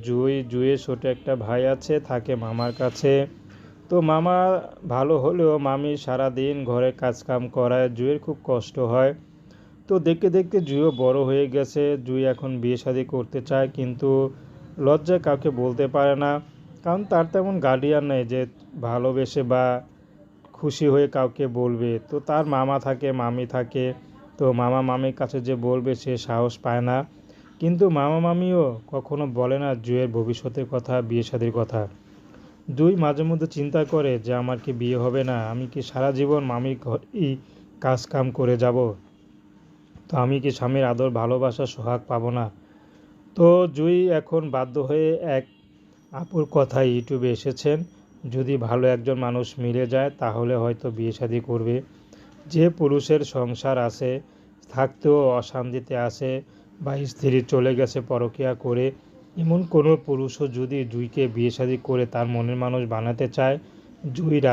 জুঁইয়ের ছোট একটা ভাই আছে, থাকে মামার কাছে। তো মামা ভালো হলেও মামি সারাদিন ঘরে কাজকাম করায় জুঁইয়ের খুব কষ্ট হয়। তো দেখতে দেখতে জুঁইও বড় হয়ে গেছে। জুঁই এখন বিয়ে শাদী করতে চায়, কিন্তু লজ্জায় কাউকে বলতে পারে না, কারণ তার তেমন গার্ডিয়ান নেই যে ভালোবেসে বা খুশি হয়ে কাউকে বলবে। তো তার মামা থাকে, মামি থাকে। তো মামা মামির কাছে যে বলবে সে সাহস পায় না। কিন্তু মামা মামিও কখনো বলে না জুঁইয়ের ভবিষ্যতের কথা, বিয়ে শাদীর কথা। জুঁই মাঝে মধ্যে চিন্তা করে যে আমার কি বিয়ে হবে না, আমি কি সারা জীবন মামির ঘরেই কাজ কাম করে যাব, তো আমি কি স্বামীর আদর ভালোবাসা সোহাগ পাবো না। তো জুঁই এখন বাধ্য হয়ে এক আপুর কথায় ইউটিউবে এসেছেন। যদি ভালো একজন মানুষ মিলে যায় তাহলে হয়তো বিয়ে শাদী করবে। যে পুরুষের সংসার আছে, থাকতেও অশান্তিতে আছে, বা স্ত্রী চলে গেছে পরকীয়া করে, এমন কোনো পুরুষও যদি জুঁইকে বিয়ে শাদী করে তার মনের মানুষ বানাতে চায়, জুঁই